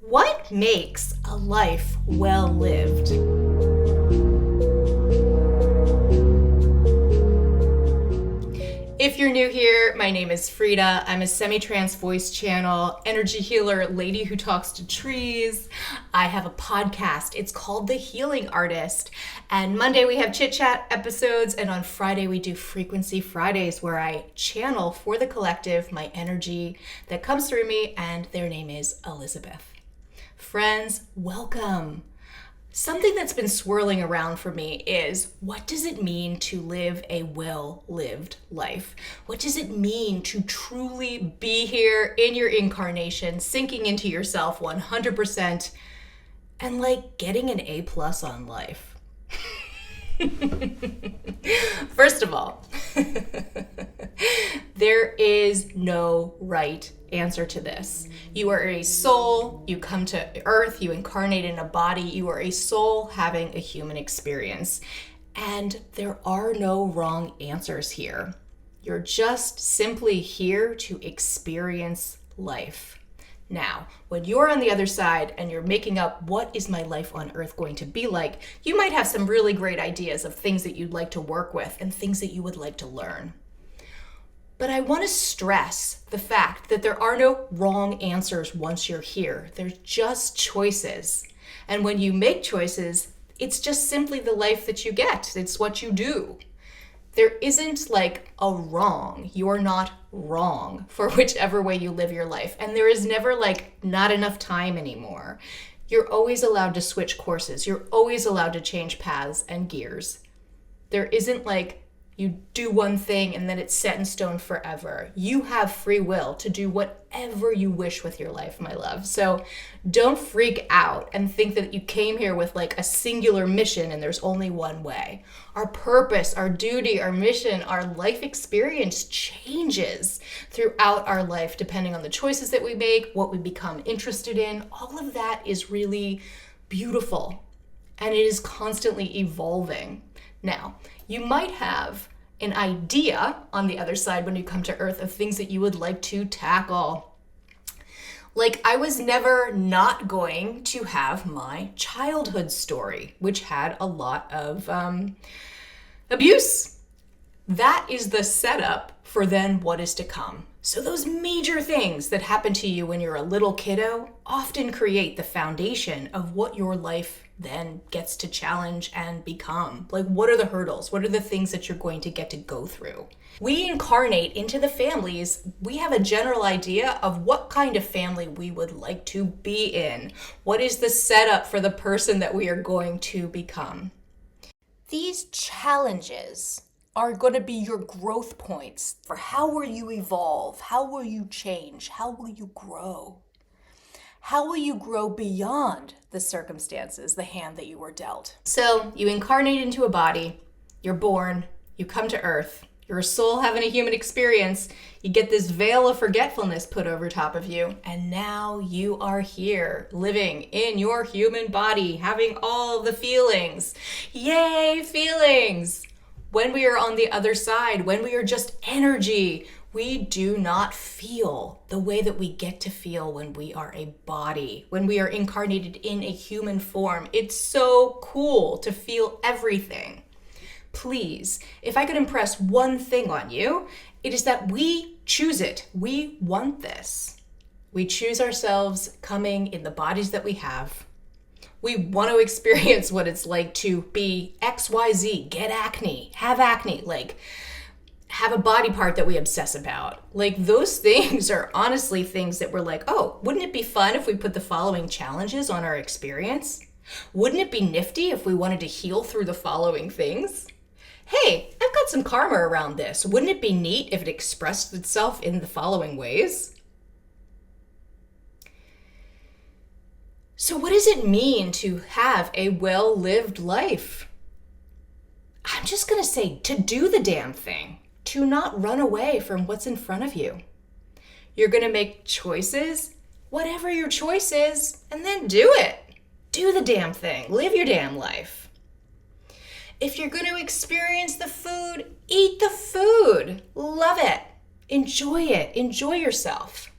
What makes a life well lived? If you're new here, my name is Frida. I'm a semi-trans voice channel, energy healer, lady who talks to trees. I have a podcast. It's called The Healing Artist. And Monday we have chit chat episodes, and on Friday we do Frequency Fridays, where I channel for the collective my energy that comes through me, and their name is Elizabeth. Friends, welcome. Something that's been swirling around for me is, what does it mean to live a well-lived life? What does it mean to truly be here in your incarnation, sinking into yourself 100%, and like getting an A+ on life? First of all, there is no right answer to this. You are a soul, you come to earth, you incarnate in a body, you are a soul having a human experience. And there are no wrong answers here. You're just simply here to experience life. Now, when you're on the other side and you're making up what is my life on earth going to be like, you might have some really great ideas of things that you'd like to work with and things that you would like to learn. But I want to stress the fact that there are no wrong answers once you're here. There's just choices. And when you make choices, it's just simply the life that you get. It's what you do. There isn't like a wrong. You're not wrong for whichever way you live your life. And there is never like not enough time anymore. You're always allowed to switch courses. You're always allowed to change paths and gears. There isn't like you do one thing and then it's set in stone forever. You have free will to do whatever you wish with your life, my love. So don't freak out and think that you came here with like a singular mission and there's only one way. Our purpose, our duty, our mission, our life experience changes throughout our life depending on the choices that we make, what we become interested in. All of that is really beautiful and it is constantly evolving. Now, you might have an idea on the other side when you come to Earth of things that you would like to tackle. Like, I was never not going to have my childhood story, which had a lot of abuse. That is the setup for then what is to come. So those major things that happen to you when you're a little kiddo often create the foundation of what your life then gets to challenge and become. Like, what are the hurdles? What are the things that you're going to get to go through? We incarnate into the families. We have a general idea of what kind of family we would like to be in. What is the setup for the person that we are going to become? These challenges are going to be your growth points for how will you evolve, how will you change, how will you grow? How will you grow beyond the circumstances, the hand that you were dealt? So you incarnate into a body, you're born, you come to earth, you're a soul having a human experience, you get this veil of forgetfulness put over top of you, and now you are here, living in your human body, having all the feelings. Yay, feelings! When we are on the other side, when we are just energy, we do not feel the way that we get to feel when we are a body, when we are incarnated in a human form. It's so cool to feel everything. Please, if I could impress one thing on you, it is that we choose it. We want this. We choose ourselves coming in the bodies that we have. We want to experience what it's like to be XYZ, get acne, like have a body part that we obsess about. Like, those things are honestly things that we're like, oh, wouldn't it be fun if we put the following challenges on our experience? Wouldn't it be nifty if we wanted to heal through the following things? Hey, I've got some karma around this. Wouldn't it be neat if it expressed itself in the following ways? So what does it mean to have a well-lived life? I'm just going to say to do the damn thing, to not run away from what's in front of you. You're going to make choices, whatever your choice is, and then do it. Do the damn thing. Live your damn life. If you're going to experience the food, eat the food. Love it. Enjoy it. Enjoy yourself.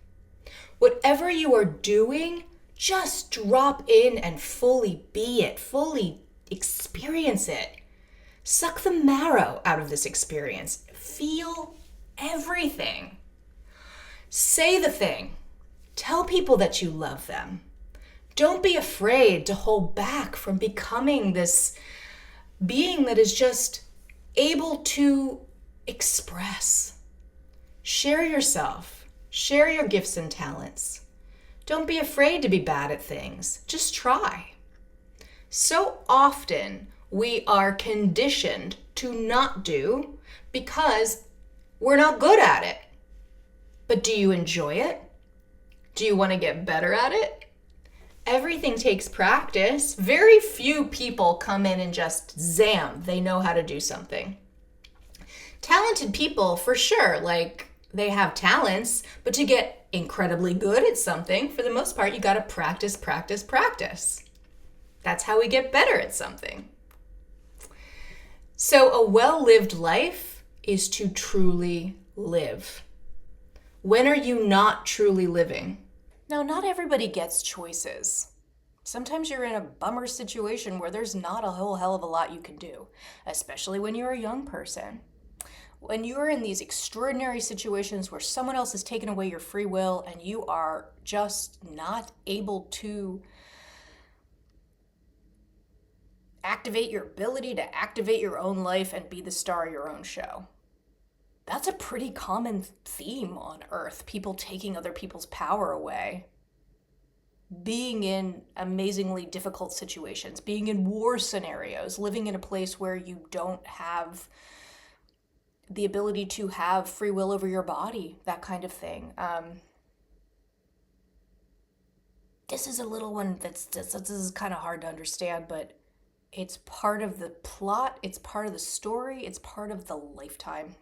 Whatever you are doing, Just drop in and fully be it, fully experience it. Suck the marrow out of this experience. Feel everything. Say the thing. Tell people that you love them. Don't be afraid to hold back from becoming this being that is just able to express. Share yourself. Share your gifts and talents. Don't be afraid to be bad at things. Just try. So often we are conditioned to not do because we're not good at it. But do you enjoy it? Do you want to get better at it? Everything takes practice. Very few people come in and just zam, they know how to do something. Talented people, for sure, like they have talents, but to get incredibly good at something, for the most part, you got to practice, practice, practice. That's how we get better at something. So a well-lived life is to truly live. When are you not truly living? Now, not everybody gets choices. Sometimes you're in a bummer situation where there's not a whole hell of a lot you can do, especially when you're a young person. When you're in these extraordinary situations where someone else has taken away your free will and you are just not able to activate your ability to activate your own life and be the star of your own show. That's a pretty common theme on Earth, people taking other people's power away. Being in amazingly difficult situations, being in war scenarios, living in a place where you don't have the ability to have free will over your body, that kind of thing. This is a little one this is kind of hard to understand, but it's part of the plot, it's part of the story, it's part of the lifetime.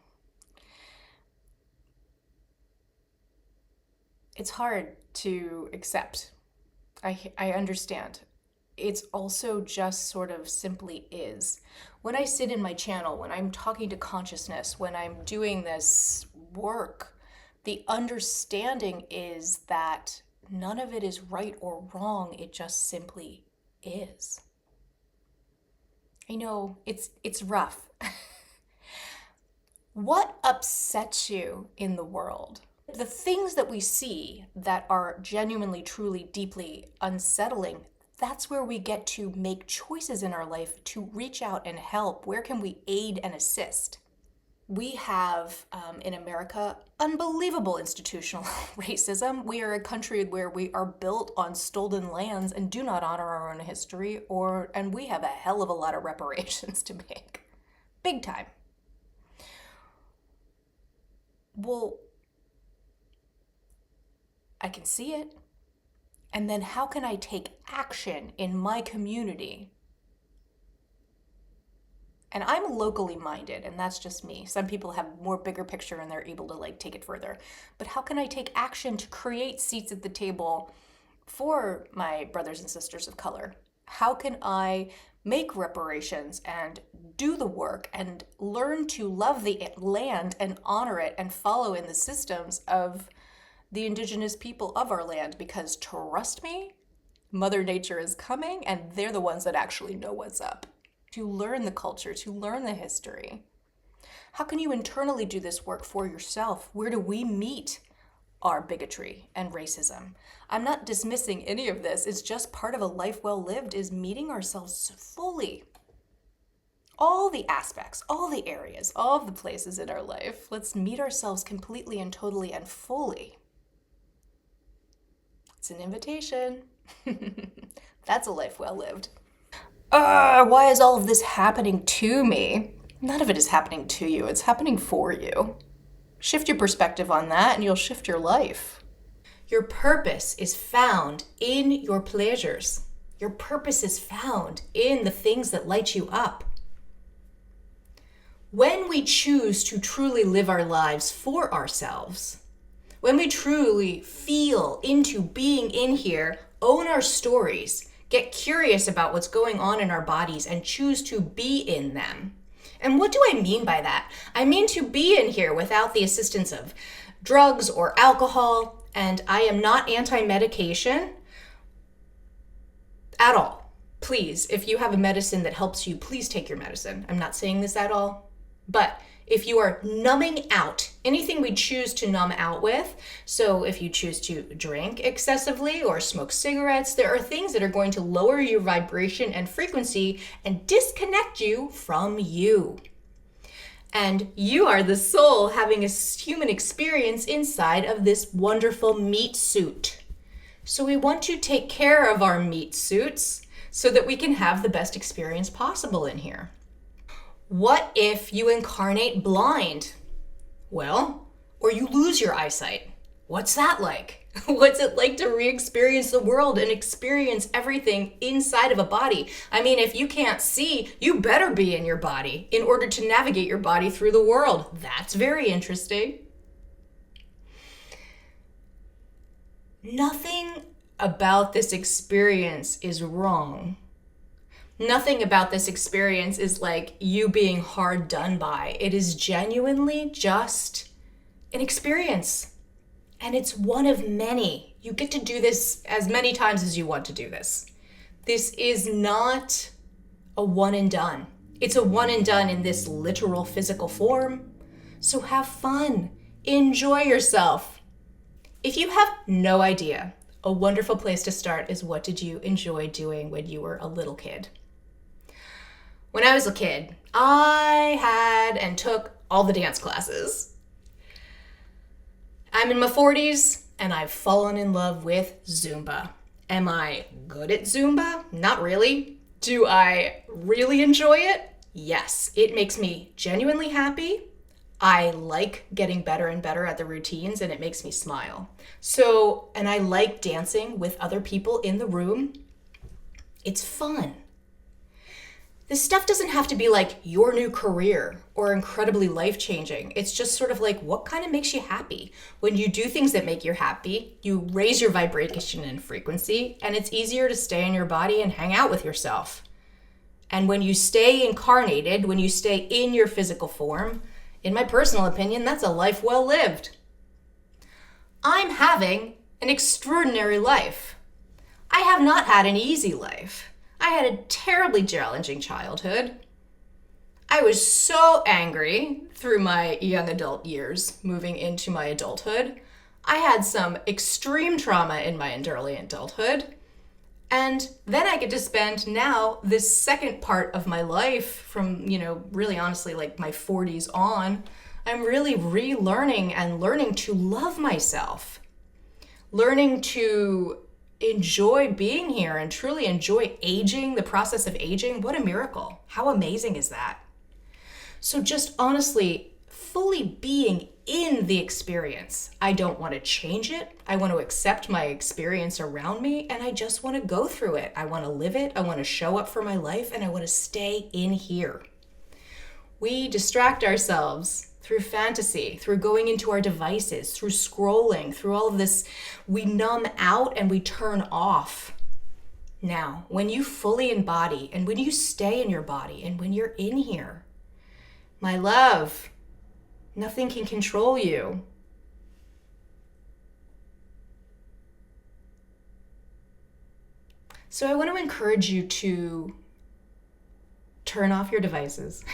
It's hard to accept. I understand. It's also just sort of simply is. When I sit in my channel, when I'm talking to consciousness, when I'm doing this work, the understanding is that none of it is right or wrong. It just simply is. I know it's rough. What upsets you in the world? The things that we see that are genuinely, truly, deeply unsettling, that's where we get to make choices in our life to reach out and help. Where can we aid and assist? We have, in America, unbelievable institutional racism. We are a country where we are built on stolen lands and do not honor our own history, and we have a hell of a lot of reparations to make. Big time. Well, I can see it. And then how can I take action in my community? And I'm locally minded, and that's just me. Some people have more bigger picture and they're able to take it further. But how can I take action to create seats at the table for my brothers and sisters of color? How can I make reparations and do the work and learn to love the land and honor it and follow in the systems of the indigenous people of our land? Because trust me, Mother Nature is coming and they're the ones that actually know what's up. To learn the culture, to learn the history. How can you internally do this work for yourself? Where do we meet our bigotry and racism? I'm not dismissing any of this. It's just part of a life well lived is meeting ourselves fully. All the aspects, all the areas, all of the places in our life. Let's meet ourselves completely and totally and fully. It's an invitation. That's a life well lived. Why is all of this happening to me? None of it is happening to you. It's happening for you. Shift your perspective on that and you'll shift your life. Your purpose is found in your pleasures. Your purpose is found in the things that light you up. When we choose to truly live our lives for ourselves, when we truly feel into being in here, own our stories, get curious about what's going on in our bodies and choose to be in them. And what do I mean by that? I mean to be in here without the assistance of drugs or alcohol, and I am not anti-medication. at all. Please, if you have a medicine that helps you, please take your medicine. I'm not saying this at all. But if you are numbing out, anything we choose to numb out with, so if you choose to drink excessively or smoke cigarettes, there are things that are going to lower your vibration and frequency and disconnect you from you. And you are the soul having a human experience inside of this wonderful meat suit. So we want to take care of our meat suits so that we can have the best experience possible in here. What if you incarnate blind? Well, or you lose your eyesight. What's that like? What's it like to re-experience the world and experience everything inside of a body? I mean, if you can't see, you better be in your body in order to navigate your body through the world. That's very interesting. Nothing about this experience is wrong. Nothing about this experience is like you being hard done by. It is genuinely just an experience. And it's one of many. You get to do this as many times as you want to do this. This is not a one and done. It's a one and done in this literal physical form. So have fun. Enjoy yourself. If you have no idea, a wonderful place to start is, what did you enjoy doing when you were a little kid? When I was a kid, I had and took all the dance classes. I'm in my 40s and I've fallen in love with Zumba. Am I good at Zumba? Not really. Do I really enjoy it? Yes, it makes me genuinely happy. I like getting better and better at the routines and it makes me smile. And I like dancing with other people in the room. It's fun. This stuff doesn't have to be like your new career or incredibly life-changing. It's just sort of like, what kind of makes you happy? When you do things that make you happy, you raise your vibration and frequency, and it's easier to stay in your body and hang out with yourself. And when you stay incarnated, when you stay in your physical form, in my personal opinion, that's a life well lived. I'm having an extraordinary life. I have not had an easy life. I had a terribly challenging childhood. I was so angry through my young adult years, moving into my adulthood. I had some extreme trauma in my early adulthood. And then I get to spend now this second part of my life from, really honestly, like my 40s on. I'm really relearning and learning to love myself. Learning to enjoy being here and truly enjoy aging, the process of aging. What a miracle. How amazing is that? So just honestly, fully being in the experience. I don't want to change it. I want to accept my experience around me and I just want to go through it. I want to live it. I want to show up for my life and I want to stay in here. We distract ourselves through fantasy, through going into our devices, through scrolling, through all of this. We numb out and we turn off. Now, when you fully embody and when you stay in your body and when you're in here, my love, nothing can control you. So I want to encourage you to turn off your devices.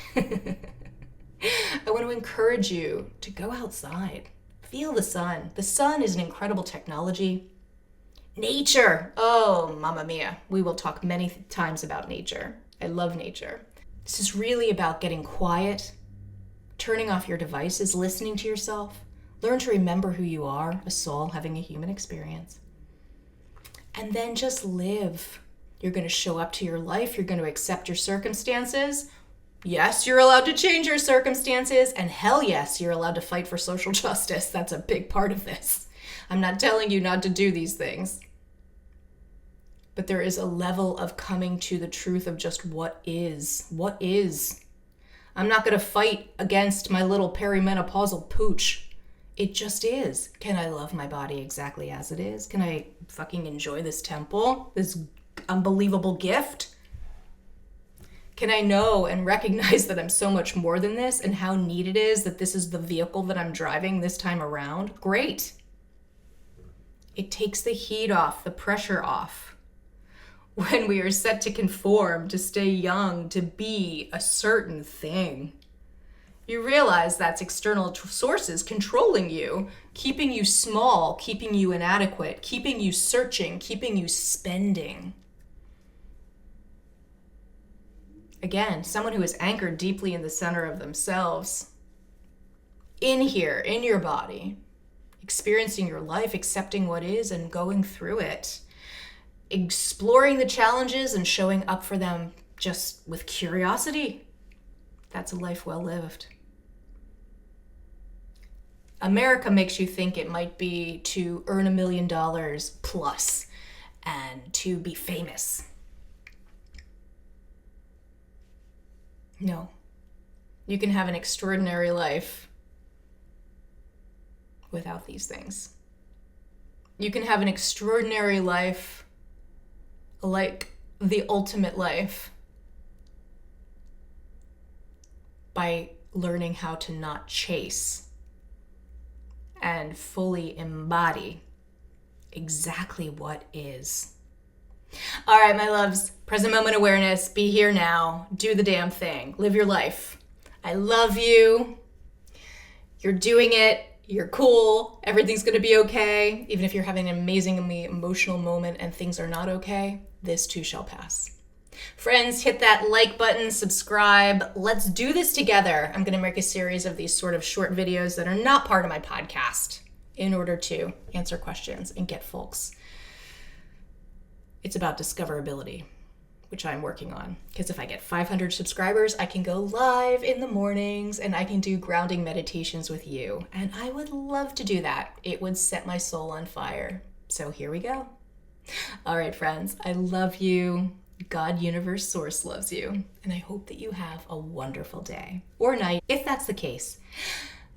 I want to encourage you to go outside, feel the sun. The sun is an incredible technology. Nature, oh, mamma mia. We will talk many times about nature. I love nature. This is really about getting quiet, turning off your devices, listening to yourself. Learn to remember who you are, a soul having a human experience. And then just live. You're going to show up to your life. You're going to accept your circumstances. Yes, you're allowed to change your circumstances, and hell yes, you're allowed to fight for social justice. That's a big part of this. I'm not telling you not to do these things. But there is a level of coming to the truth of just what is. What is. I'm not going to fight against my little perimenopausal pooch. It just is. Can I love my body exactly as it is? Can I fucking enjoy this temple, this unbelievable gift? Can I know and recognize that I'm so much more than this and how neat it is that this is the vehicle that I'm driving this time around? Great. It takes the heat off, the pressure off. when we are set to conform, to stay young, to be a certain thing. You realize that's external sources controlling you, keeping you small, keeping you inadequate, keeping you searching, keeping you spending. Again, someone who is anchored deeply in the center of themselves, in here, in your body, experiencing your life, accepting what is and going through it, exploring the challenges and showing up for them just with curiosity. That's a life well lived. America makes you think it might be to earn $1 million plus and to be famous. No. You can have an extraordinary life without these things. You can have an extraordinary life, like the ultimate life, by learning how to not chase and fully embody exactly what is. All right, my loves, present moment awareness, be here now, do the damn thing, live your life. I love you. You're doing it. You're cool. Everything's going to be okay. Even if you're having an amazingly emotional moment and things are not okay, this too shall pass. Friends, hit that like button, subscribe. Let's do this together. I'm going to make a series of these sort of short videos that are not part of my podcast in order to answer questions and get folks. It's about discoverability, which I'm working on. Because if I get 500 subscribers, I can go live in the mornings and I can do grounding meditations with you. And I would love to do that. It would set my soul on fire. So here we go. All right, friends, I love you. God, universe, source loves you. And I hope that you have a wonderful day or night. If that's the case,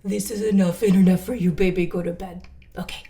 this is enough internet for you, baby. Go to bed. Okay.